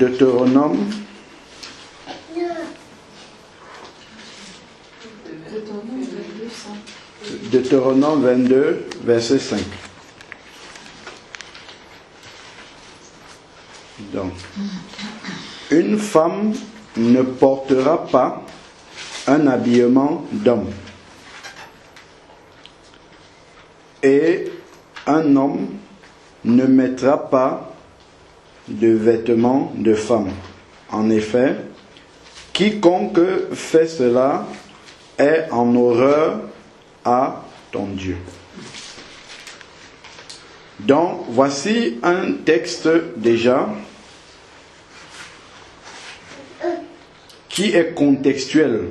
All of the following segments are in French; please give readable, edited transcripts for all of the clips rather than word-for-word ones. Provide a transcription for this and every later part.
Deutéronome 22, verset 5. Donc, une femme ne portera pas un habillement d'homme, et un homme ne mettra pas de vêtements de femme. En effet, quiconque fait cela est en horreur à ton Dieu. Donc, voici un texte déjà qui est contextuel,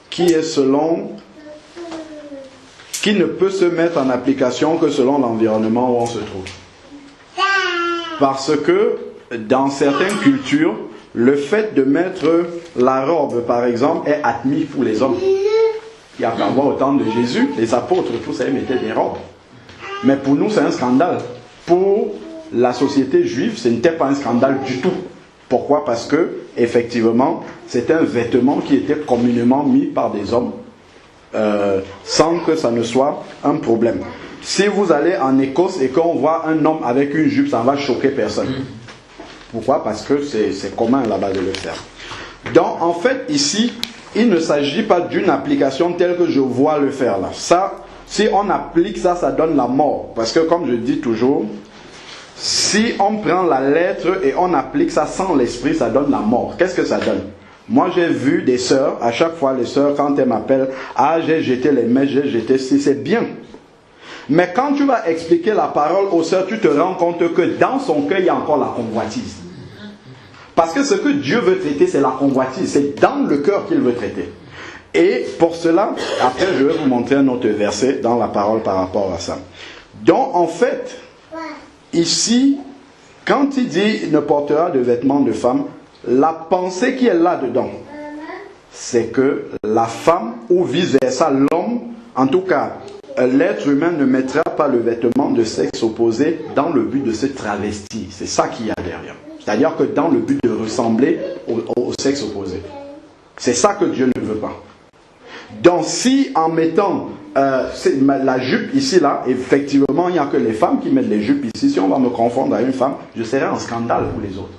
qui ne peut se mettre en application que selon l'environnement où on se trouve. Parce que dans certaines cultures, le fait de mettre la robe, par exemple, est admis pour les hommes. Il y a qu'à voir au temps de Jésus, les apôtres, tous ça, ils mettaient des robes. Mais pour nous, c'est un scandale. Pour la société juive, ce n'était pas un scandale du tout. Pourquoi? Parce que, effectivement, c'était un vêtement qui était communément mis par des hommes, sans que ça ne soit un problème. Si vous allez en Écosse et qu'on voit un homme avec une jupe, ça ne va choquer personne. Pourquoi? Parce que c'est commun là-bas de le faire. Donc, en fait, ici, il ne s'agit pas d'une application telle que je vois le faire là. Ça, si on applique ça, ça donne la mort. Parce que, comme je dis toujours, si on prend la lettre et on applique ça sans l'esprit, ça donne la mort. Qu'est-ce que ça donne? Moi, j'ai vu des sœurs, à chaque fois les sœurs, quand elles m'appellent, ah, j'ai jeté les mèches, j'ai jeté ci, c'est bien. Mais quand tu vas expliquer la parole aux sœurs, tu te rends compte que dans son cœur, il y a encore la convoitise. Parce que ce que Dieu veut traiter, c'est la convoitise. C'est dans le cœur qu'il veut traiter. Et pour cela, après, je vais vous montrer un autre verset dans la parole par rapport à ça. Donc, en fait, ici, quand il dit « ne portera de vêtements de femme », la pensée qui est là-dedans, c'est que la femme, ou vice-versa, l'homme, en tout cas, l'être humain ne mettra pas le vêtement de sexe opposé dans le but de se travestir. C'est ça qu'il y a derrière. C'est-à-dire que dans le but de ressembler au sexe opposé. C'est ça que Dieu ne veut pas. Donc si en mettant la jupe ici, là, effectivement, il n'y a que les femmes qui mettent les jupes ici. Si on va me confondre à une femme, je serai un scandale pour les autres.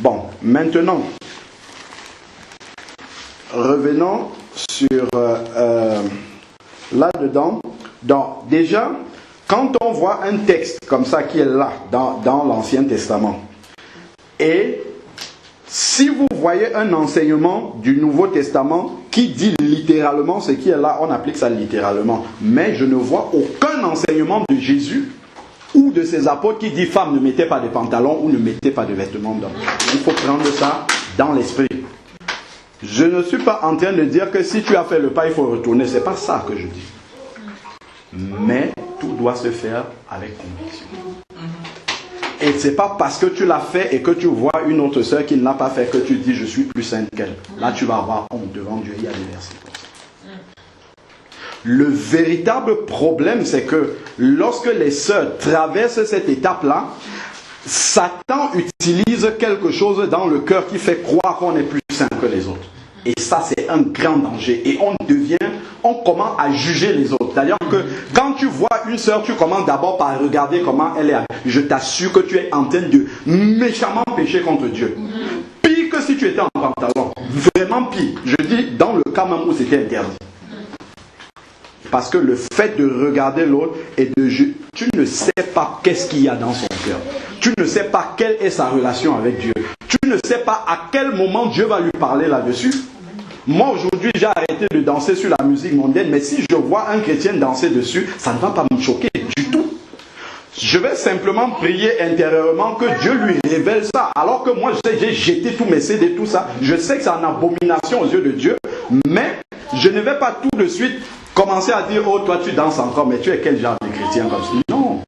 Bon, maintenant, revenons sur là-dedans. Donc, déjà, quand on voit un texte comme ça qui est là, dans l'Ancien Testament, et si vous voyez un enseignement du Nouveau Testament qui dit littéralement ce qui est là, on applique ça littéralement. Mais je ne vois aucun enseignement de Jésus ou de ses apôtres qui dit « Femme, ne mettez pas de pantalons ou ne mettez pas de vêtements d'homme ». Il faut prendre ça dans l'esprit. Je ne suis pas en train de dire que si tu as fait le pas, il faut retourner. Ce n'est pas ça que je dis. Mais tout doit se faire avec conviction. Et ce n'est pas parce que tu l'as fait et que tu vois une autre sœur qui ne l'a pas fait que tu dis je suis plus sainte qu'elle. Là tu vas avoir honte devant Dieu. Il y a des versets comme ça. Le véritable problème, c'est que lorsque les sœurs traversent cette étape-là, Satan utilise quelque chose dans le cœur qui fait croire qu'on est plus saint que les autres. Et ça, c'est un grand danger. Et on commence à juger les autres. C'est-à-dire que quand tu vois une sœur, tu commences d'abord par regarder comment elle est. Je t'assure que tu es en train de méchamment pécher contre Dieu. Pire que si tu étais en pantalon. Vraiment pire. Je dis dans le cas même où c'était interdit. Parce que le fait de regarder l'autre et de juger, tu ne sais pas qu'est-ce qu'il y a dans son cœur. Tu ne sais pas quelle est sa relation avec Dieu. Tu ne sais pas à quel moment Dieu va lui parler là-dessus. Moi aujourd'hui j'ai arrêté de danser sur la musique mondaine, mais si je vois un chrétien danser dessus, ça ne va pas me choquer du tout. Je vais simplement prier intérieurement que Dieu lui révèle ça. Alors que moi j'ai jeté tous mes CD, tout ça. Je sais que c'est en abomination aux yeux de Dieu, mais je ne vais pas tout de suite commencer à dire oh toi tu danses encore, mais tu es quel genre de chrétien comme ça? Non.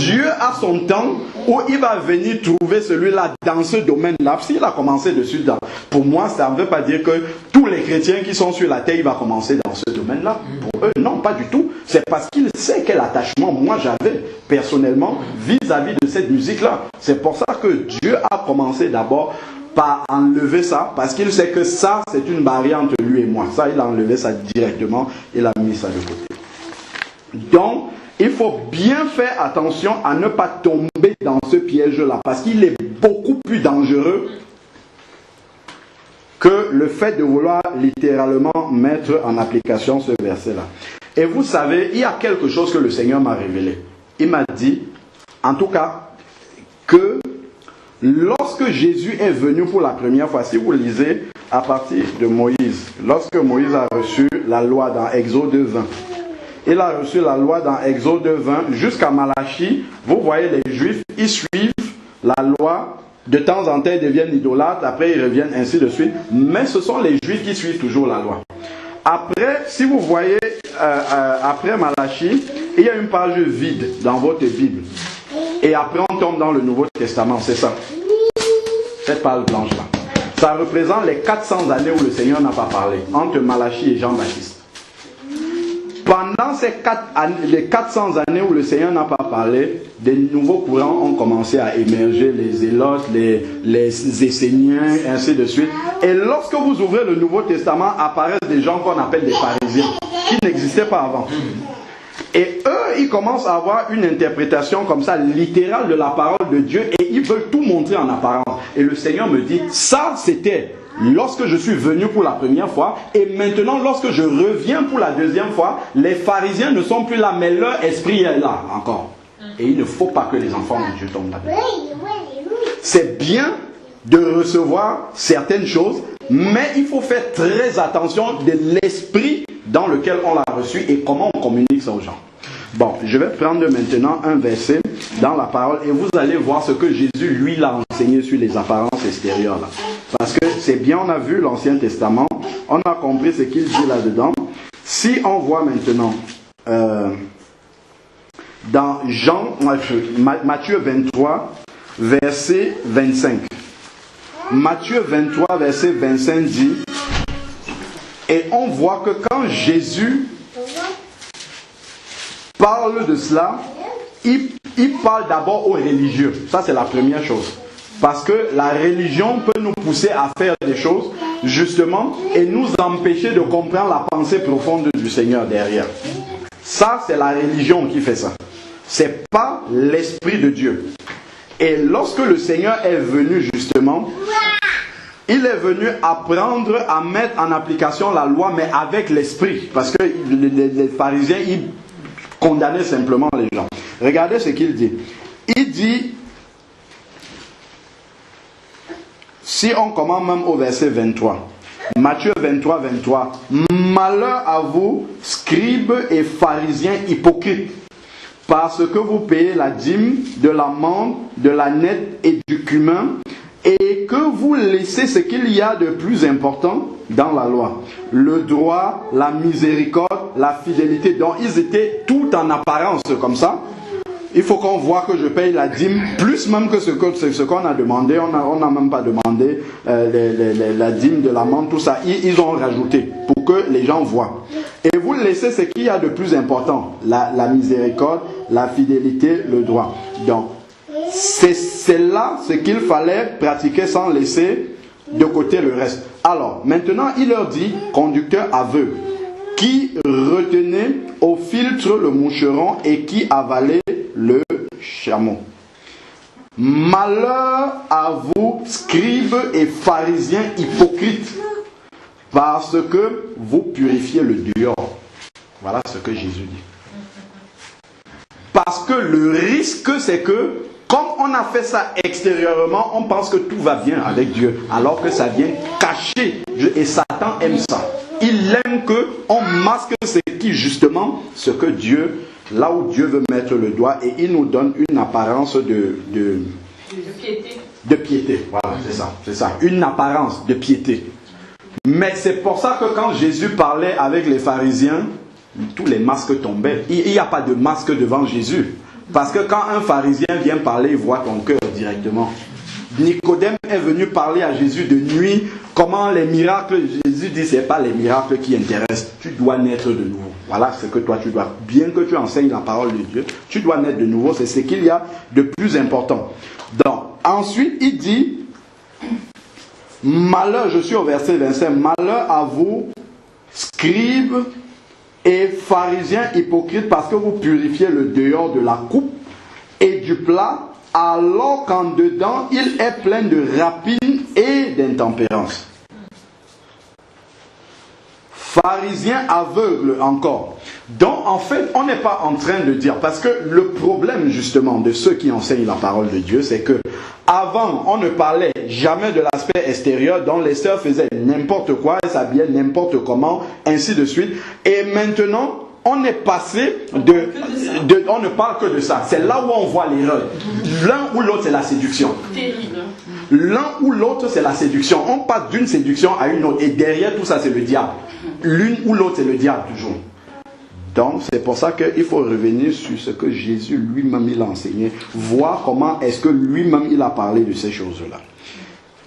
Dieu a son temps où il va venir trouver celui-là dans ce domaine-là. S'il a commencé dessus, pour moi, ça ne veut pas dire que tous les chrétiens qui sont sur la terre, il va commencer dans ce domaine-là. Pour eux, non, pas du tout. C'est parce qu'il sait quel attachement moi j'avais personnellement vis-à-vis de cette musique-là. C'est pour ça que Dieu a commencé d'abord par enlever ça, parce qu'il sait que ça, c'est une barrière entre lui et moi. Ça, il a enlevé ça directement, il a mis ça de côté. Donc, il faut bien faire attention à ne pas tomber dans ce piège-là, parce qu'il est beaucoup plus dangereux que le fait de vouloir littéralement mettre en application ce verset-là. Et vous savez, il y a quelque chose que le Seigneur m'a révélé. Il m'a dit, en tout cas, que lorsque Jésus est venu pour la première fois, si vous lisez à partir de Moïse, lorsque Moïse a reçu la loi dans Exode 20, il a reçu la loi dans Exode 20 jusqu'à Malachie. Vous voyez les Juifs, ils suivent la loi. De temps en temps, ils deviennent idolâtres. Après, ils reviennent ainsi de suite. Mais ce sont les Juifs qui suivent toujours la loi. Après, si vous voyez, après Malachie, il y a une page vide dans votre Bible. Et après, on tombe dans le Nouveau Testament. C'est ça. Cette page blanche-là. Ça représente les 400 années où le Seigneur n'a pas parlé. Entre Malachie et Jean-Baptiste. Pendant les 400 années où le Seigneur n'a pas parlé, des nouveaux courants ont commencé à émerger, les zélotes, les Esséniens, ainsi de suite. Et lorsque vous ouvrez le Nouveau Testament, apparaissent des gens qu'on appelle des pharisiens, qui n'existaient pas avant. Et eux, ils commencent à avoir une interprétation comme ça, littérale de la parole de Dieu, et ils veulent tout montrer en apparence. Et le Seigneur me dit, ça c'était lorsque je suis venu pour la première fois, et maintenant lorsque je reviens pour la deuxième fois, les pharisiens ne sont plus là, mais leur esprit est là encore. Et il ne faut pas que les enfants de Dieu tombent là-dedans. C'est bien de recevoir certaines choses, mais il faut faire très attention de l'esprit dans lequel on l'a reçu et comment on communique ça aux gens. Bon, je vais prendre maintenant un verset dans la parole et vous allez voir ce que Jésus, lui, l'a enseigné sur les apparences extérieures là. Parce que c'est bien, on a vu l'Ancien Testament, on a compris ce qu'il dit là-dedans. Si on voit maintenant dans Matthieu 23, verset 25. Matthieu 23, verset 25 dit, et on voit que quand Jésus parle de cela, il parle d'abord aux religieux. Ça, c'est la première chose. Parce que la religion peut nous pousser à faire des choses, justement, et nous empêcher de comprendre la pensée profonde du Seigneur derrière. Ça, c'est la religion qui fait ça. C'est pas l'Esprit de Dieu. Et lorsque le Seigneur est venu, justement, il est venu apprendre à mettre en application la loi, mais avec l'Esprit. Parce que les pharisiens, ils condamnaient simplement les gens. Regardez ce qu'il dit. Il dit, si on commence même au verset 23, Matthieu 23, 23, malheur à vous, scribes et pharisiens hypocrites, parce que vous payez la dîme de la menthe, de la nette et du cumin, et que vous laissez ce qu'il y a de plus important dans la loi, le droit, la miséricorde, la fidélité. Donc ils étaient tout en apparence comme ça. Il faut qu'on voit que je paye la dîme, plus même que ce qu'on a demandé. On n'a même pas demandé la dîme de la menthe, tout ça. Ils ont rajouté pour que les gens voient. Et vous laissez ce qu'il y a de plus important, la miséricorde, la fidélité, le droit. Donc, c'est là ce qu'il fallait pratiquer sans laisser de côté le reste. Alors, maintenant, il leur dit, conducteur aveugle, qui retenait au filtre le moucheron et qui avalait le chameau. Malheur à vous, scribes et pharisiens hypocrites, parce que vous purifiez le dehors. Voilà ce que Jésus dit. Parce que le risque, c'est que, comme on a fait ça extérieurement, on pense que tout va bien avec Dieu, alors que ça vient cacher. Et Satan aime ça. Il aime qu'on masque ce que Dieu, là où Dieu veut mettre le doigt, et il nous donne une apparence de piété. De piété, voilà, c'est ça. Une apparence de piété. Mais c'est pour ça que quand Jésus parlait avec les pharisiens, tous les masques tombaient. Il n'y a pas de masque devant Jésus. Parce que quand un pharisien vient parler, il voit ton cœur directement. Nicodème est venu parler à Jésus de nuit. Comment les miracles, Jésus dit, ce n'est pas les miracles qui intéressent. Tu dois naître de nouveau. Voilà ce que toi tu dois. Bien que tu enseignes la parole de Dieu, tu dois naître de nouveau. C'est ce qu'il y a de plus important. Donc, ensuite, il dit, malheur, je suis au verset 25, malheur à vous, scribes et pharisiens hypocrites, parce que vous purifiez le dehors de la coupe et du plat, alors qu'en dedans, il est plein de rapine et d'intempérance. Pharisiens aveugles encore. Donc, en fait, on n'est pas en train de dire, parce que le problème, justement, de ceux qui enseignent la parole de Dieu, c'est que avant, on ne parlait jamais de l'aspect extérieur, dont les sœurs faisaient n'importe quoi, elles s'habillaient n'importe comment, ainsi de suite. Et maintenant, on est passé on ne parle que de ça. C'est là où on voit l'erreur. L'un ou l'autre, c'est la séduction. Terrible. L'un ou l'autre, c'est la séduction. On passe d'une séduction à une autre. Et derrière tout ça, c'est le diable. L'une ou l'autre, c'est le diable toujours. Donc, c'est pour ça qu'il faut revenir sur ce que Jésus lui-même il a enseigné. Voir comment est-ce que lui-même il a parlé de ces choses-là.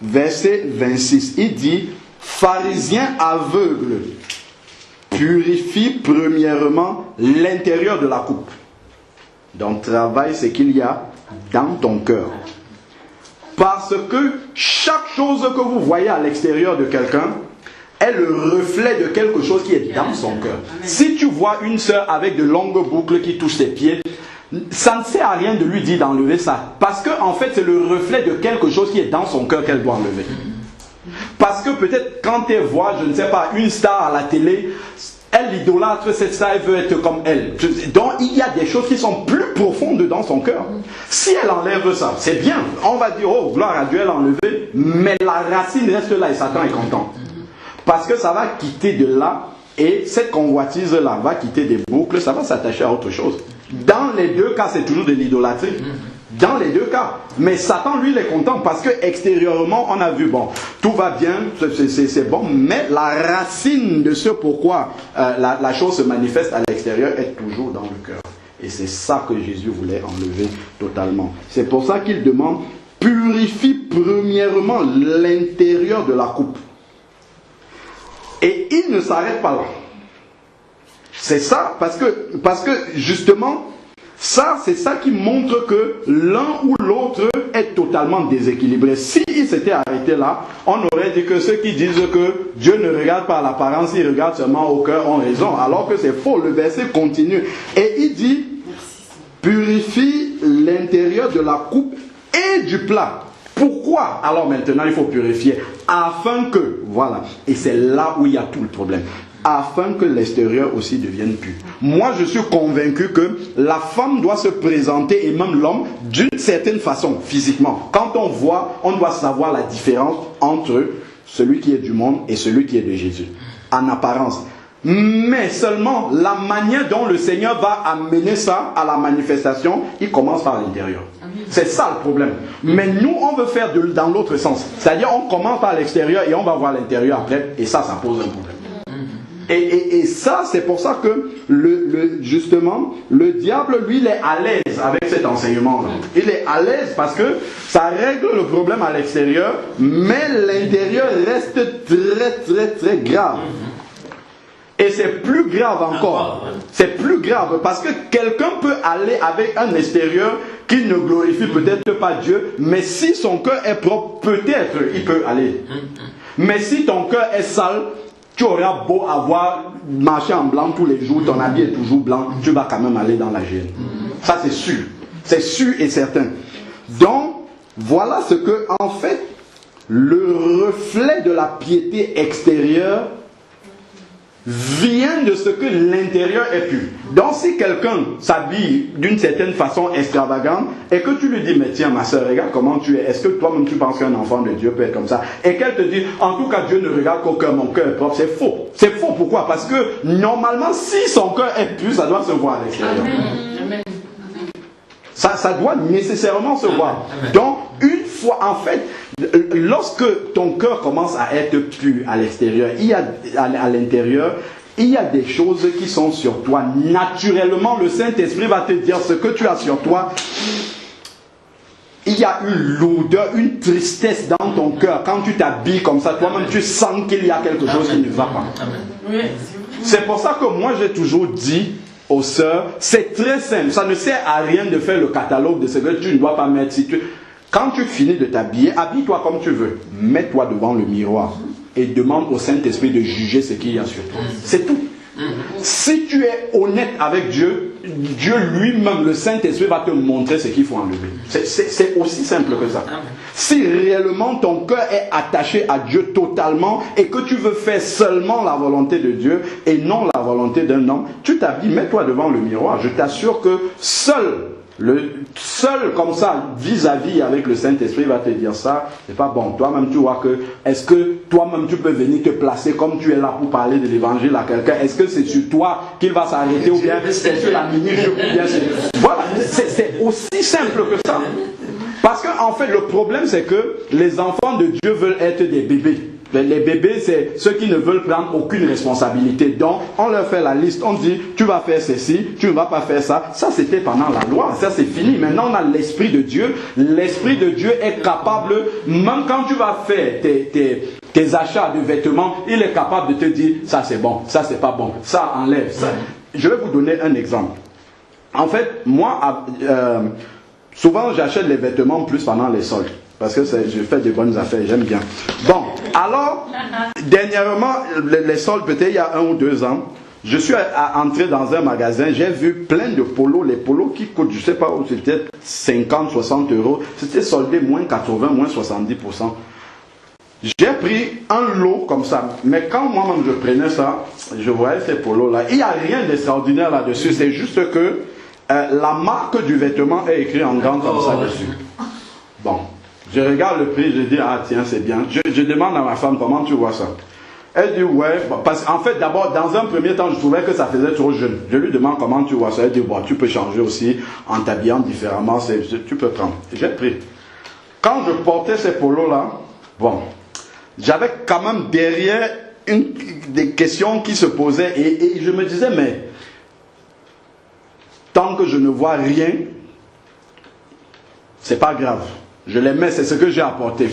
Verset 26, il dit, pharisiens aveugles, purifie premièrement l'intérieur de la coupe. Donc, travail, c'est qu'il y a dans ton cœur. Parce que chaque chose que vous voyez à l'extérieur de quelqu'un est le reflet de quelque chose qui est dans son cœur. Si tu vois une sœur avec de longues boucles qui touchent ses pieds, ça ne sert à rien de lui dire d'enlever ça. Parce que en fait, c'est le reflet de quelque chose qui est dans son cœur qu'elle doit enlever. Parce que peut-être quand elle voit, je ne sais pas, une star à la télé, elle idolâtre cette star, elle veut être comme elle. Donc il y a des choses qui sont plus profondes dans son cœur. Si elle enlève ça, c'est bien. On va dire, oh, gloire à Dieu, elle a enlevé. Mais la racine reste là et Satan est content. Parce que ça va quitter de là et cette convoitise-là va quitter des boucles, ça va s'attacher à autre chose. Dans les deux cas, c'est toujours de l'idolâtrie. Dans les deux cas. Mais Satan, lui, il est content parce que extérieurement, on a vu, bon, tout va bien, c'est bon, mais la racine de ce pourquoi la chose se manifeste à l'extérieur est toujours dans le cœur. Et c'est ça que Jésus voulait enlever totalement. C'est pour ça qu'il demande, purifie premièrement l'intérieur de la coupe. Et il ne s'arrête pas là. C'est ça, parce que justement, ça, c'est ça qui montre que l'un ou l'autre est totalement déséquilibré. S'il s'était arrêté là, on aurait dit que ceux qui disent que Dieu ne regarde pas l'apparence, il regarde seulement au cœur ont raison, alors que c'est faux. Le verset continue. Et il dit, purifie l'intérieur de la coupe et du plat. Pourquoi? Alors maintenant, il faut purifier. Afin que, voilà, et c'est là où il y a tout le problème. Afin que l'extérieur aussi devienne pur. Moi, je suis convaincu que la femme doit se présenter, et même l'homme, d'une certaine façon, physiquement. Quand on voit, on doit savoir la différence entre celui qui est du monde et celui qui est de Jésus. En apparence. Mais seulement, la manière dont le Seigneur va amener ça à la manifestation, il commence par l'intérieur. C'est ça le problème. Mais nous, on veut faire dans l'autre sens. C'est-à-dire, on commence par l'extérieur et on va voir l'intérieur après. Et ça pose un problème. Et ça, c'est pour ça que, justement, le diable, lui, il est à l'aise avec cet enseignement-là. Il est à l'aise parce que ça règle le problème à l'extérieur, mais l'intérieur reste très, très, très grave. Et c'est plus grave encore. C'est plus grave parce que quelqu'un peut aller avec un extérieur qui ne glorifie peut-être pas Dieu, mais si son cœur est propre, peut-être il peut aller. Mais si ton cœur est sale, tu auras beau avoir marché en blanc tous les jours, ton habit est toujours blanc, tu vas quand même aller dans la gêne. Ça c'est sûr. C'est sûr et certain. Donc, voilà ce que, en fait, le reflet de la piété extérieure vient de ce que l'intérieur est pur. Donc si quelqu'un s'habille d'une certaine façon extravagante et que tu lui dis, mais tiens ma soeur, regarde comment tu es, est-ce que toi-même tu penses qu'un enfant de Dieu peut être comme ça? Et qu'elle te dit, en tout cas Dieu ne regarde qu'au cœur, mon cœur est propre, c'est faux. C'est faux, pourquoi? Parce que normalement si son cœur est pur, ça doit se voir à l'extérieur. Ça doit nécessairement se voir. Donc une fois, en fait, lorsque ton cœur commence à être pur à l'extérieur, il y a à l'intérieur, il y a des choses qui sont sur toi. Naturellement, le Saint-Esprit va te dire ce que tu as sur toi. Il y a une lourdeur, une tristesse dans ton cœur. Quand tu t'habilles comme ça, toi-même, tu sens qu'il y a quelque chose qui ne va pas. C'est pour ça que moi, j'ai toujours dit aux sœurs, c'est très simple. Ça ne sert à rien de faire le catalogue de ce que tu ne dois pas mettre. Quand tu finis de t'habiller, habille-toi comme tu veux. Mets-toi devant le miroir et demande au Saint-Esprit de juger ce qu'il y a sur toi. C'est tout. Si tu es honnête avec Dieu, Dieu lui-même, le Saint-Esprit, va te montrer ce qu'il faut enlever. C'est aussi simple que ça. Si réellement ton cœur est attaché à Dieu totalement et que tu veux faire seulement la volonté de Dieu et non la volonté d'un homme, tu t'habilles, mets-toi devant le miroir. Je t'assure que seul comme ça, vis-à-vis avec le Saint-Esprit, va te dire ça, c'est pas bon. Toi-même, tu vois que, est-ce que toi-même tu peux venir te placer comme tu es là pour parler de l'évangile à quelqu'un? Est-ce que c'est sur toi qu'il va s'arrêter ou bien c'est sur la mini-jupe ou bien c'est... Voilà, c'est aussi simple que ça. Parce qu'en fait, le problème, c'est que les enfants de Dieu veulent être des bébés. Les bébés, c'est ceux qui ne veulent prendre aucune responsabilité. Donc, on leur fait la liste. On dit, tu vas faire ceci, tu ne vas pas faire ça. Ça, c'était pendant la loi. Ça, c'est fini. Maintenant, on a l'Esprit de Dieu. L'Esprit de Dieu est capable, même quand tu vas faire tes achats de vêtements, il est capable de te dire, ça c'est bon, ça c'est pas bon, ça enlève ça. Je vais vous donner un exemple. En fait, moi, souvent, j'achète les vêtements plus pendant les soldes. Parce que je fais de bonnes affaires, j'aime bien. Bon, alors, dernièrement, les soldes, peut-être il y a 1 ou 2 ans, je suis entré dans un magasin, j'ai vu plein de polos, les polos qui coûtent, je ne sais pas, c'était 50, 60 euros, c'était soldé moins 80, moins 70%. J'ai pris un lot comme ça, mais quand moi-même je prenais ça, je voyais ces polos-là, il n'y a rien d'extraordinaire là-dessus, c'est juste que la marque du vêtement est écrite en grand comme ça dessus. Bon. Je regarde le prix, je dis, ah tiens, c'est bien. Je demande à ma femme, comment tu vois ça? Elle dit, ouais, parce qu'en fait, d'abord, dans un premier temps, je trouvais que ça faisait trop jeune. Je lui demande, comment tu vois ça? Elle dit, bon, tu peux changer aussi en t'habillant différemment, tu peux prendre. J'ai pris. Quand je portais ces polos-là, bon, j'avais quand même derrière des questions qui se posaient et je me disais, mais tant que je ne vois rien, c'est pas grave. Je les mets, c'est ce que j'ai apporté.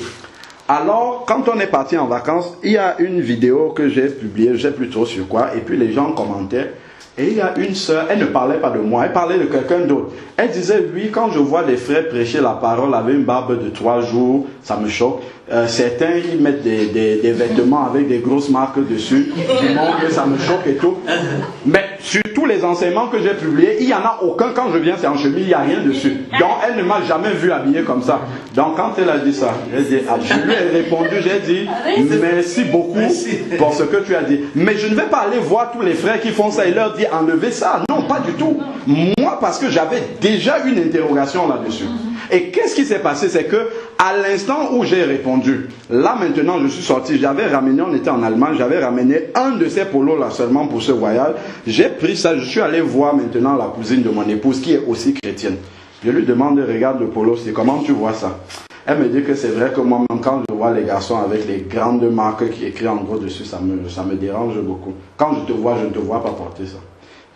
Alors, quand on est parti en vacances, il y a une vidéo que j'ai publiée, je ne sais plus trop sur quoi, et puis les gens commentaient. Et il y a une sœur, elle ne parlait pas de moi, elle parlait de quelqu'un d'autre. Elle disait, oui, quand je vois des frères prêcher la parole avec une barbe de 3 jours, ça me choque. Certains, ils mettent des vêtements avec des grosses marques dessus, du monde, ça me choque et tout. Mais sur tous les enseignements que j'ai publiés, il n'y en a aucun, quand je viens, c'est en chemise, il n'y a rien dessus. Donc, elle ne m'a jamais vu habillé comme ça. Donc, quand elle a dit ça, je lui ai répondu, j'ai dit, merci beaucoup pour ce que tu as dit. Mais je ne vais pas aller voir tous les frères qui font ça et leur dire, enlevez ça. Non, pas du tout. Moi, parce que j'avais déjà une interrogation là-dessus. Et qu'est-ce qui s'est passé? C'est que, à l'instant où j'ai répondu, là maintenant je suis sorti, j'avais ramené, on était en Allemagne, j'avais ramené un de ces polos là seulement pour ce voyage. J'ai pris ça, je suis allé voir maintenant la cousine de mon épouse qui est aussi chrétienne. Je lui demande, regarde le polo, c'est comment tu vois ça? Elle me dit que c'est vrai que moi-même quand je vois les garçons avec les grandes marques qui écrivent en gros dessus, ça me dérange beaucoup. Quand je te vois, je ne te vois pas porter ça.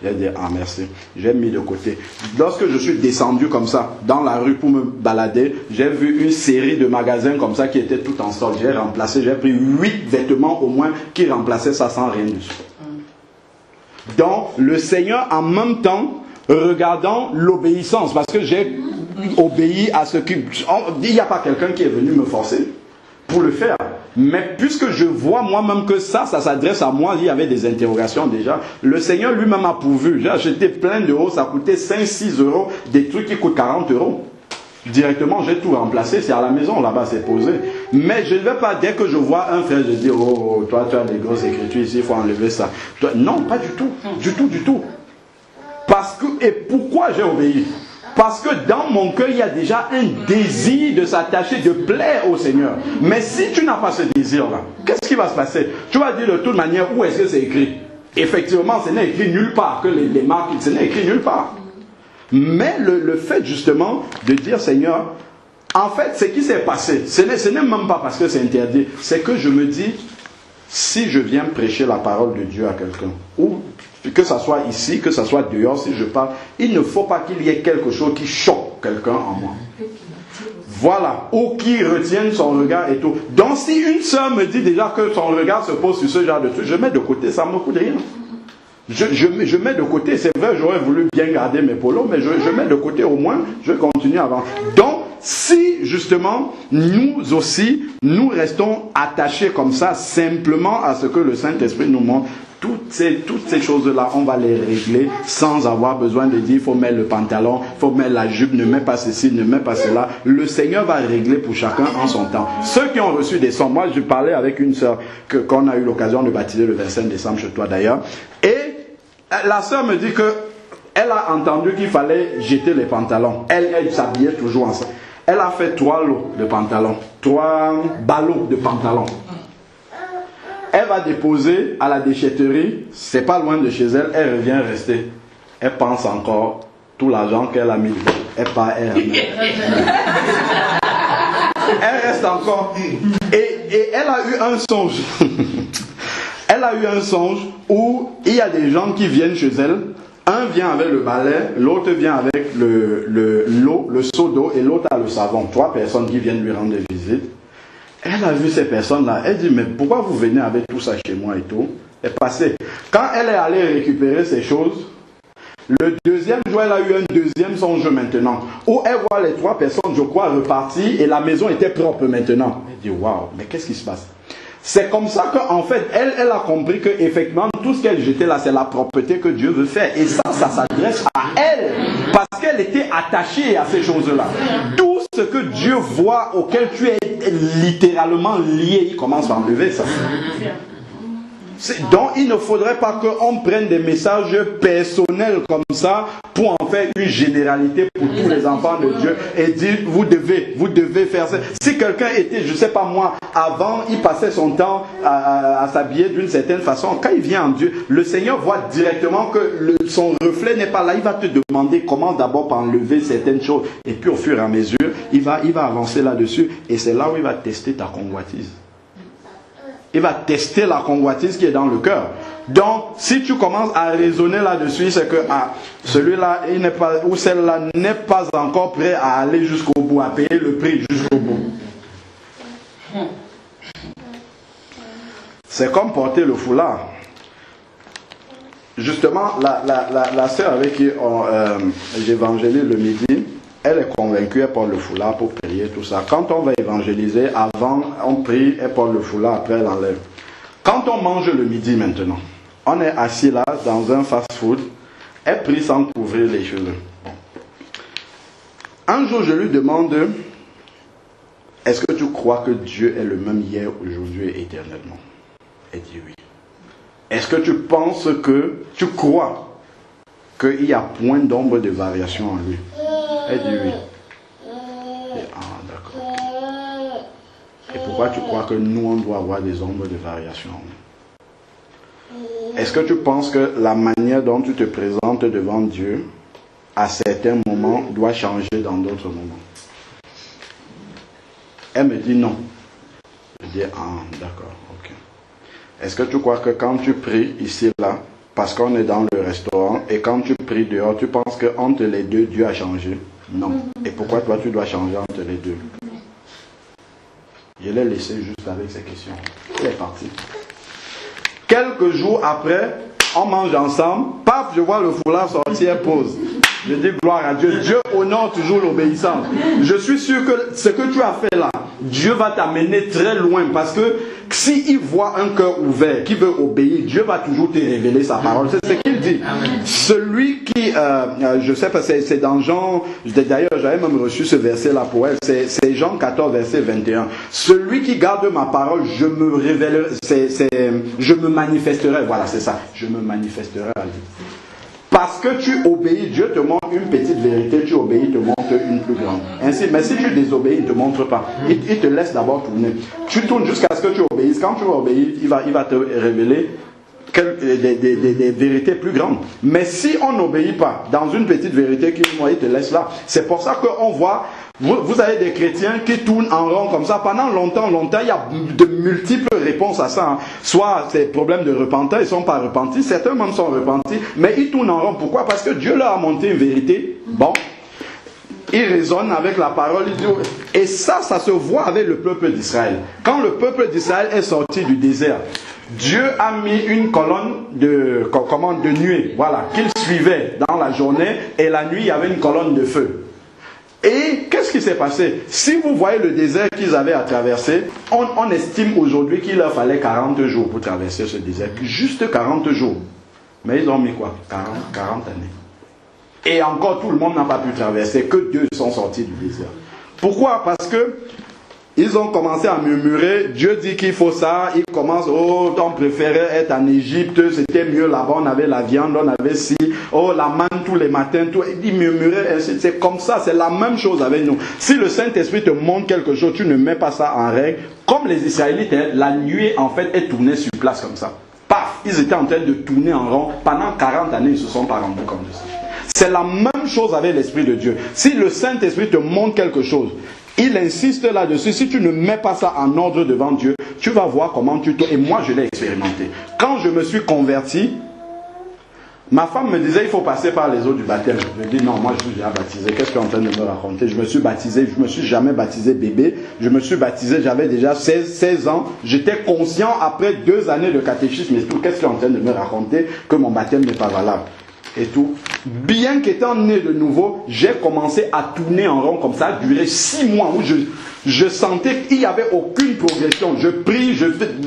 J'ai dit, ah merci, j'ai mis de côté. Lorsque je suis descendu comme ça, dans la rue pour me balader, j'ai vu une série de magasins comme ça qui étaient tout en solde. J'ai remplacé, j'ai pris 8 vêtements au moins qui remplaçaient ça sans rien dessus. Donc, le Seigneur en même temps, regardant l'obéissance, parce que j'ai obéi à ce qu'il... Il n'y a pas quelqu'un qui est venu me forcer pour le faire. Mais puisque je vois moi-même que ça s'adresse à moi, il y avait des interrogations déjà. Le Seigneur lui-même a pourvu. J'ai acheté plein d'euros, ça coûtait 5-6 euros, des trucs qui coûtent 40 euros. Directement, j'ai tout remplacé, c'est à la maison, là-bas, c'est posé. Mais je ne vais pas, dès que je vois un frère, je dis, oh, toi, tu as des grosses écritures ici, il faut enlever ça. Toi, non, pas du tout, du tout, du tout. Parce que, et pourquoi j'ai obéi? Parce que dans mon cœur, il y a déjà un désir de s'attacher, de plaire au Seigneur. Mais si tu n'as pas ce désir-là, qu'est-ce qui va se passer? Tu vas dire de toute manière, où est-ce que c'est écrit? Effectivement, ce n'est écrit nulle part, que les marques, ce n'est écrit nulle part. Mais le fait justement de dire, Seigneur, en fait, ce qui s'est passé, ce n'est même pas parce que c'est interdit, c'est que je me dis, si je viens prêcher la parole de Dieu à quelqu'un, ou que ce soit ici, que ce soit dehors, si je parle, il ne faut pas qu'il y ait quelque chose qui choque quelqu'un en moi. Voilà, ou qui retienne son regard et tout. Donc si une sœur me dit déjà que son regard se pose sur ce genre de truc, je mets de côté, ça ne me coûte rien. Je mets de côté, c'est vrai, j'aurais voulu bien garder mes polos, mais je mets de côté au moins, je continue avant. Donc, si justement, nous aussi, nous restons attachés comme ça, simplement à ce que le Saint-Esprit nous montre, toutes ces choses-là, on va les régler sans avoir besoin de dire, il faut mettre le pantalon, il faut mettre la jupe, ne mets pas ceci, ne mets pas cela. Le Seigneur va régler pour chacun en son temps. Ceux qui ont reçu des sons, moi je parlais avec une sœur qu'on a eu l'occasion de baptiser le 25 décembre chez toi d'ailleurs, et la sœur me dit que elle a entendu qu'il fallait jeter les pantalons. Elle s'habillait toujours ensemble. Elle a fait 3 lots de pantalons, 3 ballots de pantalons. Elle va déposer à la déchetterie, c'est pas loin de chez elle, elle revient rester. Elle pense encore tout l'argent qu'elle a mis. Elle part, elle reste encore. Et elle a eu un songe. Elle a eu un songe où il y a des gens qui viennent chez elle. Un vient avec le balai, l'autre vient avec l'eau, le seau d'eau, et l'autre a le savon. 3 personnes qui viennent lui rendre visite. Elle a vu ces personnes-là. Elle dit, mais pourquoi vous venez avec tout ça chez moi et tout? Elle est passée. Quand elle est allée récupérer ces choses, le deuxième jour, elle a eu un deuxième songe maintenant, où elle voit les 3 personnes, je crois, reparties, et la maison était propre maintenant. Elle dit, waouh, mais qu'est-ce qui se passe? C'est comme ça qu'en fait, elle a compris qu'effectivement, tout ce qu'elle jetait là, c'est la propreté que Dieu veut faire. Et ça s'adresse à elle. Parce qu'elle était attachée à ces choses-là. Tout ce que Dieu voit, auquel tu es littéralement lié, il commence à enlever ça. Donc il ne faudrait pas qu'on prenne des messages personnels comme ça pour en faire une généralité pour tous les enfants de Dieu et dire vous devez faire ça. Si quelqu'un était, je ne sais pas moi, avant il passait son temps à s'habiller d'une certaine façon, quand il vient en Dieu, le Seigneur voit directement que son reflet n'est pas là. Il va te demander comment d'abord enlever certaines choses et puis au fur et à mesure il va avancer là-dessus et c'est là où il va tester ta convoitise. Il va tester la convoitise qui est dans le cœur. Donc, si tu commences à raisonner là-dessus, c'est que celui-là, il n'est pas, ou celle-là n'est pas encore prêt à aller jusqu'au bout, à payer le prix jusqu'au bout. C'est comme porter le foulard. Justement, la sœur avec qui j'évangélise le midi, elle est convaincue, elle porte le foulard pour prier, tout ça. Quand on va évangéliser, avant, on prie, elle porte le foulard, après elle enlève. Quand on mange le midi maintenant, on est assis là, dans un fast-food, elle prie sans couvrir les cheveux. Un jour, je lui demande, est-ce que tu crois que Dieu est le même hier, aujourd'hui et éternellement? Elle dit oui. Est-ce que tu penses que, tu crois qu'il y a point d'ombre de variation en lui? Elle dit oui. D'accord. Et pourquoi tu crois que nous, on doit avoir des ombres de variation? Est-ce que tu penses que la manière dont tu te présentes devant Dieu, à certains moments, doit changer dans d'autres moments? Elle me dit non. Je dis, d'accord, ok. Est-ce que tu crois que quand tu pries ici, là, parce qu'on est dans le restaurant, et quand tu pries dehors, tu penses qu'entre les deux, Dieu a changé? Non. Et pourquoi toi, tu dois changer entre les deux? Je l'ai laissé juste avec ces questions. Il est parti. Quelques jours après, on mange ensemble. Paf, je vois le foulard sortir, elle pose. Je dis gloire à Dieu. Dieu honore toujours l'obéissance. Je suis sûr que ce que tu as fait là, Dieu va t'amener très loin. Parce que s'il voit un cœur ouvert qui veut obéir, Dieu va toujours te révéler sa parole. C'est ce qu'il dit. Celui qui, je sais pas, c'est dans Jean, d'ailleurs j'avais même reçu ce verset là pour elle, c'est Jean 14 verset 21. Celui qui garde ma parole, je me révélerai, je me manifesterai, voilà c'est ça, je me manifesterai à lui. Parce que tu obéis, Dieu te montre une petite vérité, tu obéis, il te montre une plus grande. Ainsi, mais si tu désobéis, il ne te montre pas. Il te laisse d'abord tourner. Tu tournes jusqu'à ce que tu obéisses. Quand tu vas obéir, il va te révéler des vérités plus grandes. Mais si on n'obéit pas dans une petite vérité qu'il te laisse là, c'est pour ça qu'on voit Vous avez des chrétiens qui tournent en rond comme ça pendant longtemps, il y a de multiples réponses à ça. Hein. Soit c'est problème de repentir, ils ne sont pas repentis, certains même sont repentis, mais ils tournent en rond. Pourquoi? Parce que Dieu leur a montré une vérité. Bon, ils raisonnent avec la parole, et ça se voit avec le peuple d'Israël. Quand le peuple d'Israël est sorti du désert, Dieu a mis une colonne de nuée, voilà, qu'il suivait dans la journée, et la nuit il y avait une colonne de feu. Et qu'est-ce qui s'est passé? Si vous voyez le désert qu'ils avaient à traverser, on estime aujourd'hui qu'il leur fallait 40 jours pour traverser ce désert. Juste 40 jours. Mais ils ont mis quoi? 40 années. Et encore tout le monde n'a pas pu traverser, que 2 sont sortis du désert. Pourquoi? Parce que ils ont commencé à murmurer, Dieu dit qu'il faut ça, ils commencent, oh, on préférait être en Égypte, c'était mieux là-bas, on avait la viande, on avait ci, oh, la manne tous les matins, tout. Ils murmuraient, c'est comme ça, c'est la même chose avec nous. Si le Saint-Esprit te montre quelque chose, tu ne mets pas ça en règle, comme les Israélites, la nuée en fait est tournée sur place comme ça. Paf, ils étaient en train de tourner en rond, pendant 40 années, ils ne se sont pas rendus comme ça. C'est la même chose avec l'Esprit de Dieu. Si le Saint-Esprit te montre quelque chose, il insiste là-dessus. Si tu ne mets pas ça en ordre devant Dieu, tu vas voir comment tu te... Et moi, je l'ai expérimenté. Quand je me suis converti, ma femme me disait, il faut passer par les eaux du baptême. Je dis, non, moi, je suis déjà baptisé. Qu'est-ce que tu es en train de me raconter? Je me suis baptisé. Je ne me suis jamais baptisé bébé. Je me suis baptisé, j'avais déjà 16 ans. J'étais conscient après 2 années de catéchisme et tout. Qu'est-ce que tu es en train de me raconter? Que mon baptême n'est pas valable. Et tout. Bien qu'étant né de nouveau, j'ai commencé à tourner en rond comme ça, a duré 6 mois où je sentais qu'il n'y avait aucune progression. Je prie,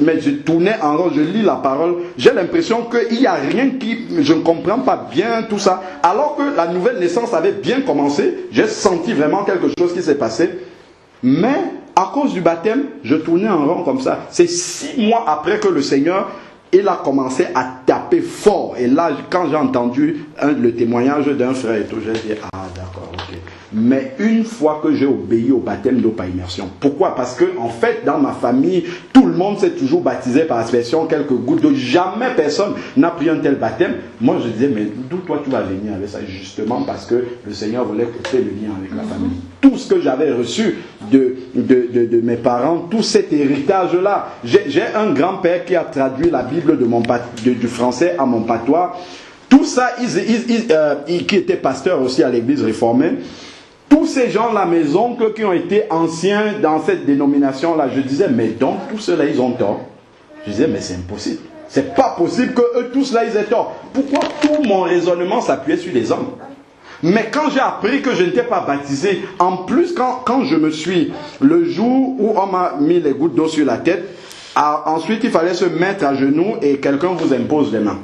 mais je tournais en rond, je lis la parole. J'ai l'impression qu'il n'y a rien je ne comprends pas bien tout ça. Alors que la nouvelle naissance avait bien commencé, j'ai senti vraiment quelque chose qui s'est passé. Mais à cause du baptême, je tournais en rond comme ça. C'est 6 mois après que le Seigneur... il a commencé à taper fort. Et là, quand j'ai entendu le témoignage d'un frère et tout, j'ai dit, ah d'accord, ok. Mais une fois que j'ai obéi au baptême d'eau par immersion. Pourquoi? Parce que, en fait, dans ma famille, tout le monde s'est toujours baptisé par aspersion, quelques gouttes d'eau. Jamais personne n'a pris un tel baptême. Moi, je disais, mais d'où toi tu vas venir avec ça? Justement parce que le Seigneur voulait couper le lien avec la famille. Tout ce que j'avais reçu de mes parents, tout cet héritage-là. J'ai un grand-père qui a traduit la Bible du français à mon patois. Tout ça, qui était pasteur aussi à l'église réformée. Tous ces gens, la mes oncles qui ont été anciens dans cette dénomination-là, je disais, mais donc tous ceux-là, ils ont tort. Je disais, mais c'est impossible. C'est pas possible que eux tous là, ils aient tort. Pourquoi tout mon raisonnement s'appuyait sur les hommes? Mais quand j'ai appris que je n'étais pas baptisé, en plus, quand je me suis, le jour où on m'a mis les gouttes d'eau sur la tête, ensuite il fallait se mettre à genoux et quelqu'un vous impose les mains.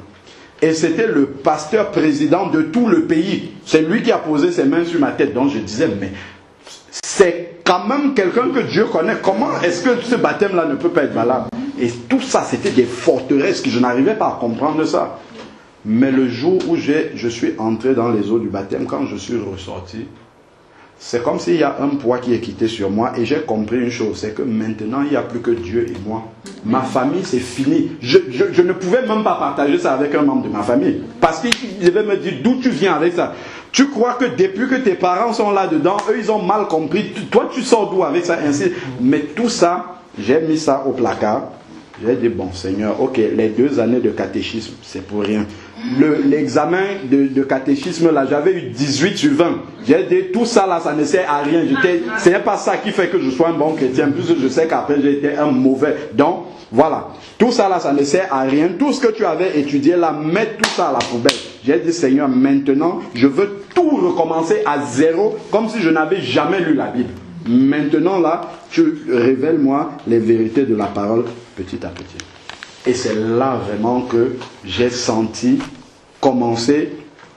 Et c'était le pasteur président de tout le pays. C'est lui qui a posé ses mains sur ma tête. Donc je disais, mais c'est quand même quelqu'un que Dieu connaît. Comment est-ce que ce baptême-là ne peut pas être valable? Et tout ça, c'était des forteresses que je n'arrivais pas à comprendre ça. Mais le jour où je suis entré dans les eaux du baptême, quand je suis ressorti, c'est comme s'il y a un poids qui est quitté sur moi et j'ai compris une chose, c'est que maintenant il n'y a plus que Dieu et moi. Ma famille, c'est fini. Je ne pouvais même pas partager ça avec un membre de ma famille. Parce qu'il devait me dire d'où tu viens avec ça. Tu crois que depuis que tes parents sont là-dedans, eux ils ont mal compris. Toi tu sors d'où avec ça ainsi. Mais tout ça, j'ai mis ça au placard. J'ai dit, bon Seigneur, ok, les 2 années de catéchisme, c'est pour rien. L'examen de catéchisme, là, j'avais eu 18 sur 20. J'ai dit, tout ça, là, ça ne sert à rien. Ce n'est pas ça qui fait que je sois un bon chrétien. Plus je sais qu'après, j'ai été un mauvais. Donc, voilà. Tout ça, là, ça ne sert à rien. Tout ce que tu avais étudié, là, mets tout ça à la poubelle. J'ai dit, Seigneur, maintenant, je veux tout recommencer à zéro, comme si je n'avais jamais lu la Bible. Maintenant, là, tu révèles-moi les vérités de la parole petit à petit. Et c'est là vraiment que j'ai senti commencer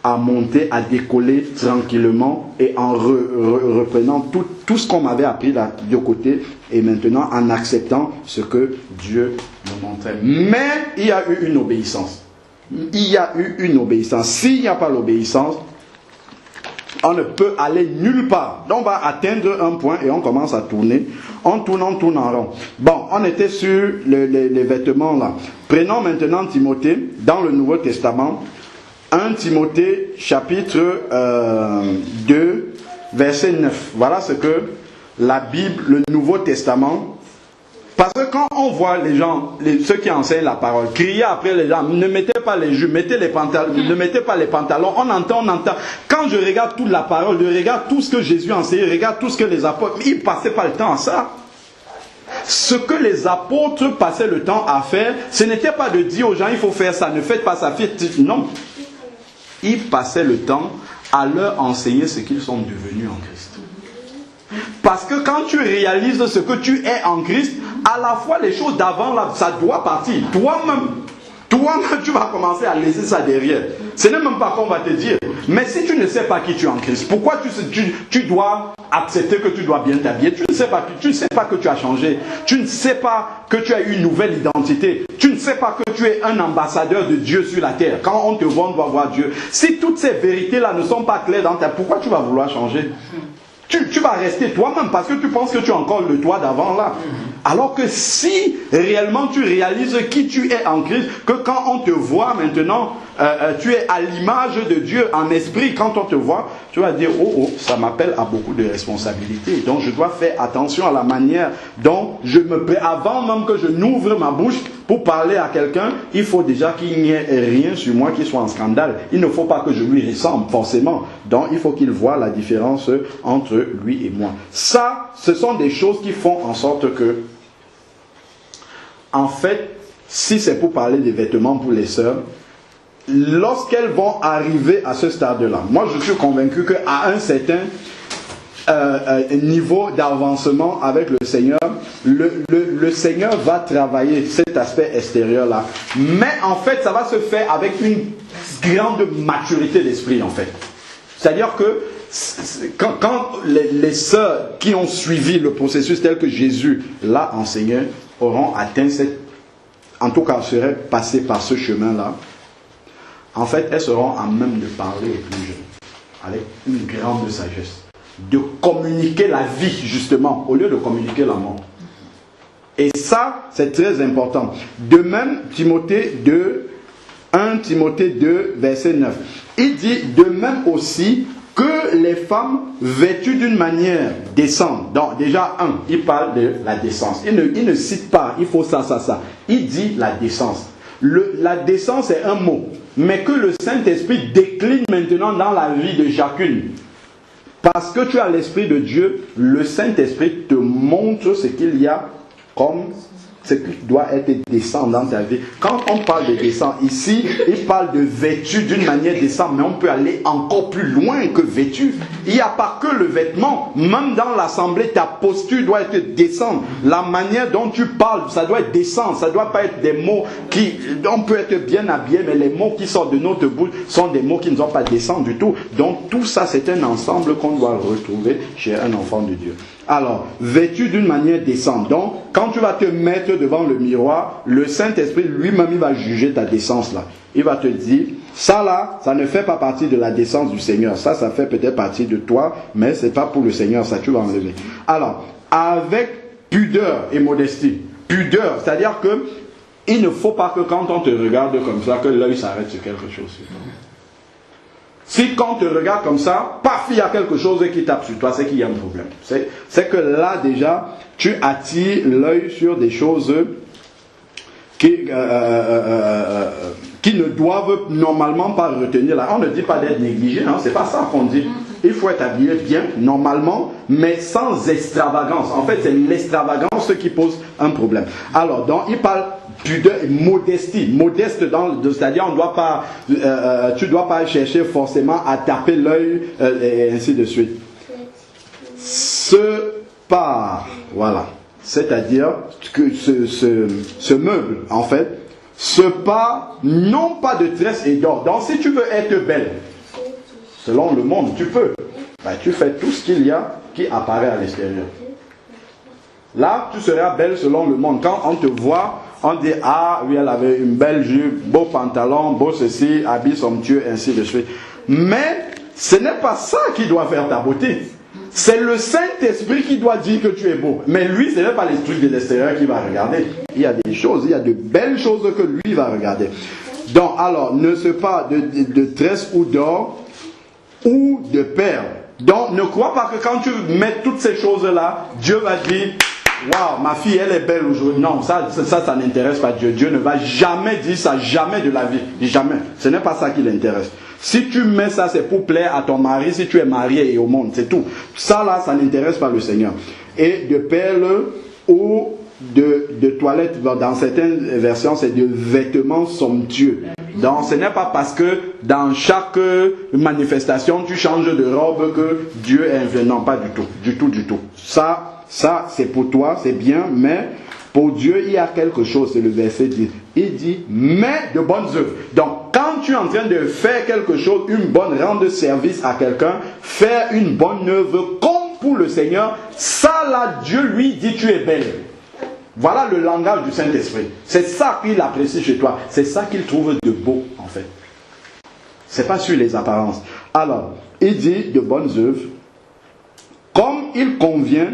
à monter, à décoller tranquillement et en reprenant tout ce qu'on m'avait appris là de côté et maintenant en acceptant ce que Dieu me montrait. Mais il y a eu une obéissance. Il y a eu une obéissance. S'il n'y a pas l'obéissance, on ne peut aller nulle part. Donc on va atteindre un point et on commence à tourner. On tourne en rond. Bon, on était sur les vêtements là. Prenons maintenant Timothée dans le Nouveau Testament. 1 Timothée chapitre 2 verset 9. Voilà ce que la Bible, le Nouveau Testament. Parce que quand on voit les gens, ceux qui enseignent la parole, crier après les gens, ne mettez pas les jupes, mettez les pantalons, ne mettez pas les pantalons, on entend. Quand je regarde toute la parole, je regarde tout ce que Jésus a enseigné, je regarde tout ce que les apôtres, ils ne passaient pas le temps à ça. Ce que les apôtres passaient le temps à faire, ce n'était pas de dire aux gens, il faut faire ça, ne faites pas ça, non. Ils passaient le temps à leur enseigner ce qu'ils sont devenus en Christ. Parce que quand tu réalises ce que tu es en Christ, à la fois les choses d'avant, là, ça doit partir. Toi-même, tu vas commencer à laisser ça derrière. Ce n'est même pas qu'on va te dire. Mais si tu ne sais pas qui tu es en Christ, pourquoi tu dois accepter que tu dois bien t'habiller? Tu ne sais pas que tu as changé. Tu ne sais pas que tu as une nouvelle identité. Tu ne sais pas que tu es un ambassadeur de Dieu sur la terre. Quand on te voit, on doit voir Dieu. Si toutes ces vérités-là ne sont pas claires dans ta... Pourquoi tu vas vouloir changer? Tu vas rester toi-même parce que tu penses que tu es encore le toi d'avant là. Alors que si réellement tu réalises qui tu es en Christ, que quand on te voit maintenant, tu es à l'image de Dieu en esprit, quand on te voit, tu vas dire, oh, ça m'appelle à beaucoup de responsabilités. Donc je dois faire attention à la manière dont je me prépare. Avant même que je n'ouvre ma bouche pour parler à quelqu'un, il faut déjà qu'il n'y ait rien sur moi qui soit en scandale. Il ne faut pas que je lui ressemble forcément. Donc il faut qu'il voie la différence entre lui et moi. Ça, ce sont des choses qui font en sorte que, en fait, si c'est pour parler des vêtements pour les sœurs, lorsqu'elles vont arriver à ce stade-là, moi je suis convaincu qu'à un certain niveau d'avancement avec le Seigneur, le Seigneur va travailler cet aspect extérieur-là. Mais en fait, ça va se faire avec une grande maturité d'esprit, en fait. C'est-à-dire que quand les sœurs qui ont suivi le processus tel que Jésus l'a enseigné auront atteint en tout cas seraient passées par ce chemin-là, en fait, elles seront à même de parler aux plus jeunes, avec une grande sagesse, de communiquer la vie, justement, au lieu de communiquer la mort. Et ça, c'est très important. De même, 1 Timothée 2, verset 9. Il dit, de même aussi, que les femmes vêtues d'une manière décente. Donc, déjà, il parle de la décence. Il ne cite pas, il faut ça. Il dit la décence. La décence est un mot, mais que le Saint-Esprit décline maintenant dans la vie de chacune. Parce que tu as l'Esprit de Dieu, le Saint-Esprit te montre ce qu'il y a comme ce qui doit être décent dans ta vie. Quand on parle de décent, ici, il parle de vêtu d'une manière décente, mais on peut aller encore plus loin que vêtu. Il n'y a pas que le vêtement. Même dans l'assemblée, ta posture doit être décente. La manière dont tu parles, ça doit être décent. Ça ne doit pas être des mots qui... On peut être bien habillé, mais les mots qui sortent de notre bouche sont des mots qui ne sont pas décents du tout. Donc tout ça, c'est un ensemble qu'on doit retrouver chez un enfant de Dieu. Alors, vêtu d'une manière décente. Donc, quand tu vas te mettre devant le miroir, le Saint-Esprit lui-même, il va juger ta décence là. Il va te dire, ça là, ça ne fait pas partie de la décence du Seigneur. Ça fait peut-être partie de toi, mais ce n'est pas pour le Seigneur, ça tu vas enlever. Alors, avec pudeur et modestie. Pudeur, c'est-à-dire que il ne faut pas que quand on te regarde comme ça, que l'œil s'arrête sur quelque chose sur toi. Si quand on te regarde comme ça, paf, il y a quelque chose qui tape sur toi, c'est qu'il y a un problème. C'est que là déjà, tu attires l'œil sur des choses qui ne doivent normalement pas retenir là. On ne dit pas d'être négligé, hein, c'est pas ça qu'on dit. Il faut être habillé bien, normalement, mais sans extravagance. En fait, c'est l'extravagance qui pose un problème. Alors, donc, il parle pudeur et modestie. Modeste, c'est-à-dire, on doit pas, tu ne dois pas chercher forcément à taper l'œil, et ainsi de suite. Voilà. C'est-à-dire que ce meuble, en fait, non pas de tresse et d'or. Donc, si tu veux être belle, selon le monde, tu peux. Ben, tu fais tout ce qu'il y a qui apparaît à l'extérieur. Là, tu seras belle selon le monde. Quand on te voit, on dit, ah oui, elle avait une belle jupe, beau pantalon, beau ceci, habit somptueux, ainsi de suite. Mais ce n'est pas ça qui doit faire ta beauté. C'est le Saint-Esprit qui doit dire que tu es beau. Mais lui, ce n'est pas les trucs de l'extérieur qui va regarder. Il y a des choses, il y a de belles choses que lui va regarder. Donc, alors, ne se pas de tresse ou d'or ou de perles. Donc ne crois pas que quand tu mets toutes ces choses-là, Dieu va dire, waouh, ma fille elle est belle aujourd'hui. Non, ça n'intéresse pas Dieu. Dieu ne va jamais dire ça, jamais de la vie. Jamais. Ce n'est pas ça qui l'intéresse. Si tu mets ça, c'est pour plaire à ton mari, si tu es marié et au monde, c'est tout. Ça là, ça n'intéresse pas le Seigneur. Et de perles ou de toilettes, dans certaines versions, c'est de vêtements somptueux. Donc ce n'est pas parce que dans chaque manifestation, tu changes de robe que Dieu est influent. Non, pas du tout. Du tout, du tout. Ça c'est pour toi, c'est bien, mais pour Dieu, il y a quelque chose, c'est le verset 10. Il dit, mais de bonnes œuvres. Donc, quand tu es en train de faire quelque chose, rendre service à quelqu'un, faire une bonne œuvre comme pour le Seigneur, ça là, Dieu lui dit, tu es belle. Voilà le langage du Saint-Esprit. C'est ça qu'il apprécie chez toi. C'est ça qu'il trouve de beau, en fait. C'est pas sur les apparences. Alors, il dit de bonnes œuvres, comme il convient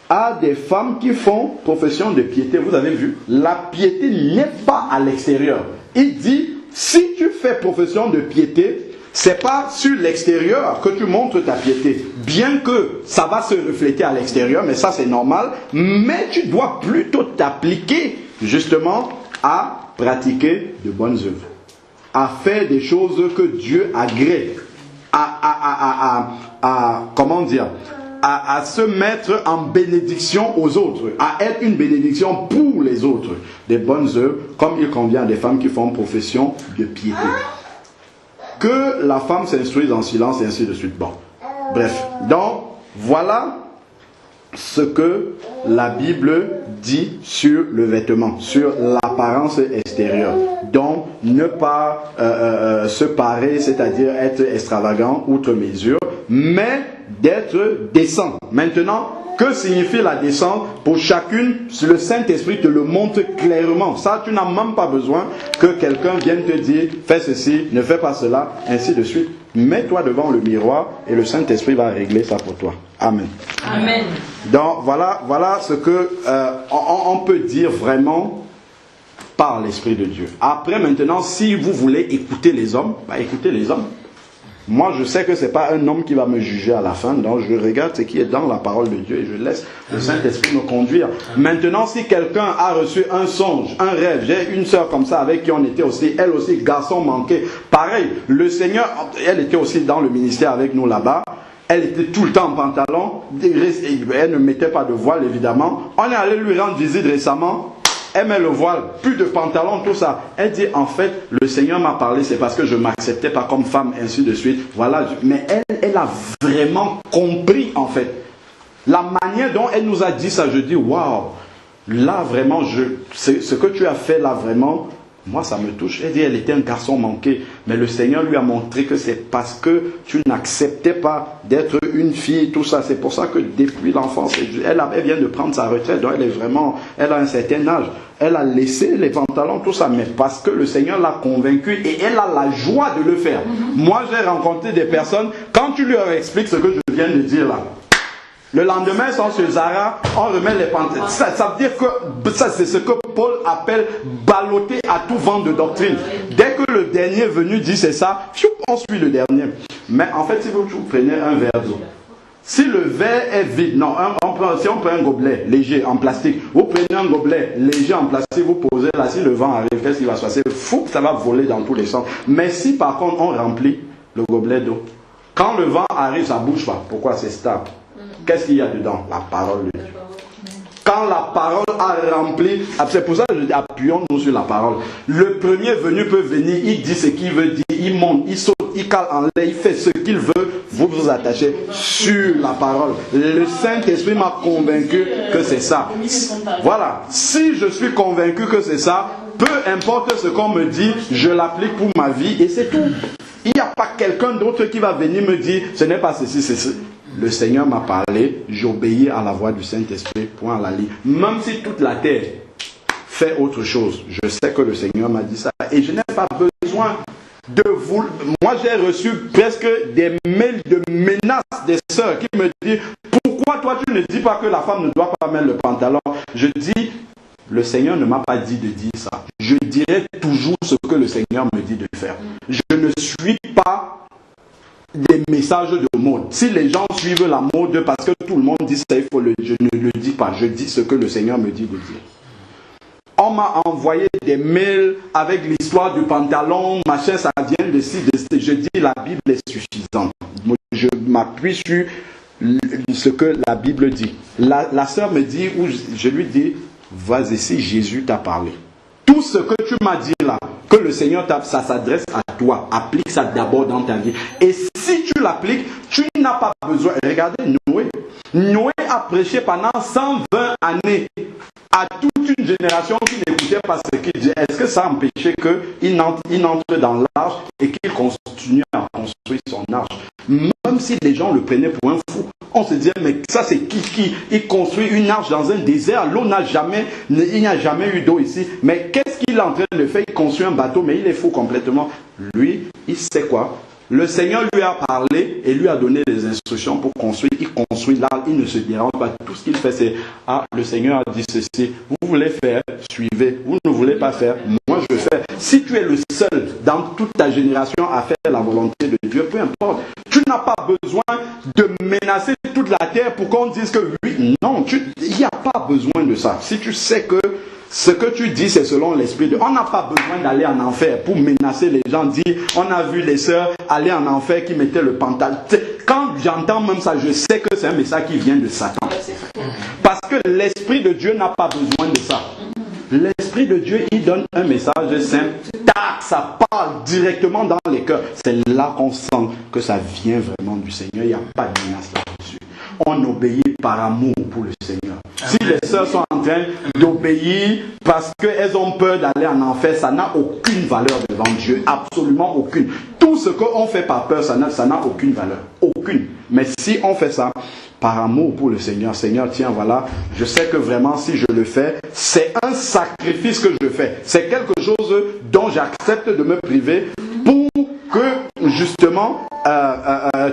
à des femmes qui font profession de piété. Vous avez vu, la piété n'est pas à l'extérieur. Il dit, si tu fais profession de piété, c'est pas sur l'extérieur que tu montres ta piété. Bien que ça va se refléter à l'extérieur, mais ça c'est normal. Mais tu dois plutôt t'appliquer justement à pratiquer de bonnes œuvres. À faire des choses que Dieu agrée. Comment dire, à se mettre en bénédiction aux autres, à être une bénédiction pour les autres. Des bonnes œuvres, comme il convient à des femmes qui font profession de piété. Que la femme s'instruise en silence et ainsi de suite. Bon, bref. Donc, voilà ce que la Bible dit sur le vêtement, sur l'apparence extérieure. Donc, ne pas se parer, c'est-à-dire être extravagant, outre mesure, mais d'être décent. Maintenant, que signifie la décence? Pour chacune, le Saint-Esprit te le montre clairement. Ça, tu n'as même pas besoin que quelqu'un vienne te dire, fais ceci, ne fais pas cela, ainsi de suite. Mets-toi devant le miroir et le Saint-Esprit va régler ça pour toi. Amen. Amen. Donc, voilà ce que on peut dire vraiment par l'Esprit de Dieu. Après, maintenant, si vous voulez écouter les hommes, écoutez les hommes. Moi, je sais que ce n'est pas un homme qui va me juger à la fin, donc je regarde ce qui est dans la parole de Dieu et je laisse le Saint-Esprit me conduire. Maintenant, si quelqu'un a reçu un songe, un rêve, j'ai une sœur comme ça avec qui on était aussi, elle aussi, garçon manqué. Pareil, le Seigneur, elle était aussi dans le ministère avec nous là-bas. Elle était tout le temps en pantalon, elle ne mettait pas de voile évidemment. On est allé lui rendre visite récemment. Elle met le voile, plus de pantalon, tout ça. Elle dit, en fait, le Seigneur m'a parlé, c'est parce que je ne m'acceptais pas comme femme, ainsi de suite. Voilà. Mais elle a vraiment compris, en fait. La manière dont elle nous a dit ça, je dis, waouh, là, vraiment, ce que tu as fait, là, vraiment, moi, ça me touche. Elle dit, elle était un garçon manqué. Mais le Seigneur lui a montré que c'est parce que tu n'acceptais pas d'être une fille, tout ça. C'est pour ça que depuis l'enfance, elle vient de prendre sa retraite. Donc elle a un certain âge. Elle a laissé les pantalons, tout ça. Mais parce que le Seigneur l'a convaincue et elle a la joie de le faire. Moi, j'ai rencontré des personnes, quand tu leur expliques ce que je viens de dire là, le lendemain, ils sont sur Zara, on remet les pantalons. Ça veut dire que ça, c'est ce que Paul appelle balloter à tout vent de doctrine. Dès que le dernier venu dit c'est ça, on suit le dernier. Mais en fait, si vous prenez un verre d'eau, si le verre est vide, si on prend un gobelet léger en plastique, vous prenez un gobelet léger en plastique, vous posez là, si le vent arrive, qu'est-ce qui va se passer? Fou, ça va voler dans tous les sens. Mais si par contre on remplit le gobelet d'eau, quand le vent arrive, ça ne bouge pas. Pourquoi? C'est stable. Qu'est-ce qu'il y a dedans? La parole de Dieu. Quand la parole a rempli, c'est pour ça que je dis appuyons-nous sur la parole. Le premier venu peut venir, il dit ce qu'il veut dire, il monte, il saute, il cale en l'air, il fait ce qu'il veut, vous vous attachez sur la parole. Le Saint-Esprit m'a convaincu que c'est ça. Voilà, si je suis convaincu que c'est ça, peu importe ce qu'on me dit, je l'applique pour ma vie et c'est tout. Il n'y a pas quelqu'un d'autre qui va venir me dire, ce n'est pas ceci, c'est ceci. Le Seigneur m'a parlé, j'obéis à la voix du Saint-Esprit, point à la ligne. Même si toute la terre fait autre chose, je sais que le Seigneur m'a dit ça. Et je n'ai pas besoin de vous... Moi, j'ai reçu presque des mails de menaces des sœurs qui me disent, pourquoi toi tu ne dis pas que la femme ne doit pas mettre le pantalon? Je dis, le Seigneur ne m'a pas dit de dire ça. Je dirai toujours ce que le Seigneur me dit de faire. Je ne suis pas des messages de mode. Si les gens suivent la mode parce que tout le monde dit ça, je ne le dis pas. Je dis ce que le Seigneur me dit de dire. On m'a envoyé des mails avec l'histoire du pantalon, machin, ça vient de ci, de ci. Je dis la Bible est suffisante. Je m'appuie sur ce que la Bible dit. La sœur me dit, ou je lui dis, vas-y, si Jésus t'a parlé. Tout ce que tu m'as dit là, que le Seigneur t'a, ça s'adresse à toi. Applique ça d'abord dans ta vie. Et si tu l'appliques, tu n'as pas besoin. Regardez Noé. Noé a prêché pendant 120 années à toute une génération qui n'écoutait pas ce qu'il disait. Est-ce que ça a empêché qu'il entre dans l'arche et qu'il continue à construire son arche? Même si les gens le prenaient pour un fou, on se disait, mais ça c'est qui? Il construit une arche dans un désert, l'eau il n'y a jamais eu d'eau ici. Mais qu'est-ce qu'il est en train de faire? Il construit un bateau, mais il est fou complètement. Lui, il sait quoi? Le Seigneur lui a parlé et lui a donné des instructions pour construire. Il construit là, il ne se dérange pas. Tout ce qu'il fait, c'est, le Seigneur a dit ceci. Vous voulez faire, suivez. Vous ne voulez pas faire, moi je fais. Si tu es le seul dans toute ta génération à faire la volonté de Dieu, peu importe. Tu n'as pas besoin de menacer toute la terre pour qu'on dise que oui, non, il n'y a pas besoin de ça. Si tu sais que ce que tu dis, c'est selon l'esprit de Dieu. On n'a pas besoin d'aller en enfer pour menacer les gens. Dire, on a vu les sœurs aller en enfer qui mettaient le pantalon. Quand j'entends même ça, je sais que c'est un message qui vient de Satan. Parce que l'esprit de Dieu n'a pas besoin de ça. L'esprit de Dieu, il donne un message simple. Tac, ça parle directement dans les cœurs. C'est là qu'on sent que ça vient vraiment du Seigneur. Il n'y a pas de menace là-dessus. On obéit par amour pour le Seigneur. Si les sœurs sont en train d'obéir parce qu'elles ont peur d'aller en enfer, ça n'a aucune valeur devant Dieu. Absolument aucune. Tout ce qu'on fait par peur, ça n'a aucune valeur. Aucune. Mais si on fait ça par amour pour le Seigneur, Seigneur, tiens, voilà, je sais que vraiment si je le fais, c'est un sacrifice que je fais. C'est quelque chose dont j'accepte de me priver pour que justement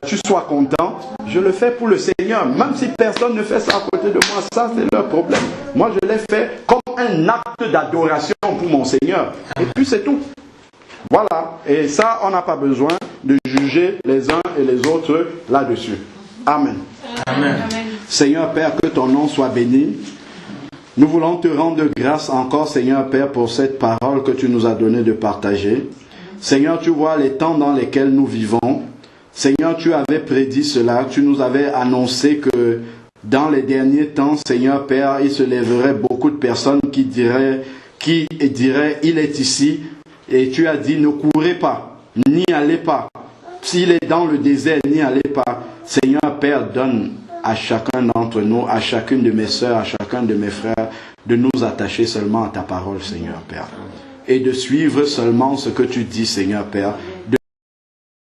tu sois content. Je le fais pour le Seigneur. Même si personne ne fait ça à côté de moi, ça c'est leur problème. Moi je l'ai fait comme un acte d'adoration pour mon Seigneur. Et puis c'est tout. Voilà. Et ça, on n'a pas besoin de juger les uns et les autres là-dessus. Amen. Amen. Seigneur Père, que ton nom soit béni. Nous voulons te rendre grâce encore, Seigneur Père, pour cette parole que tu nous as donné de partager. Seigneur, tu vois les temps dans lesquels nous vivons. Seigneur, tu avais prédit cela. Tu nous avais annoncé que dans les derniers temps, Seigneur Père, il se lèverait beaucoup de personnes qui diraient, il est ici. Et tu as dit, ne courez pas, n'y allez pas. S'il est dans le désert, n'y allez pas. Seigneur Père, donne à chacun d'entre nous, à chacune de mes sœurs, à chacun de mes frères, de nous attacher seulement à ta parole, Seigneur Père. Et de suivre seulement ce que tu dis, Seigneur Père.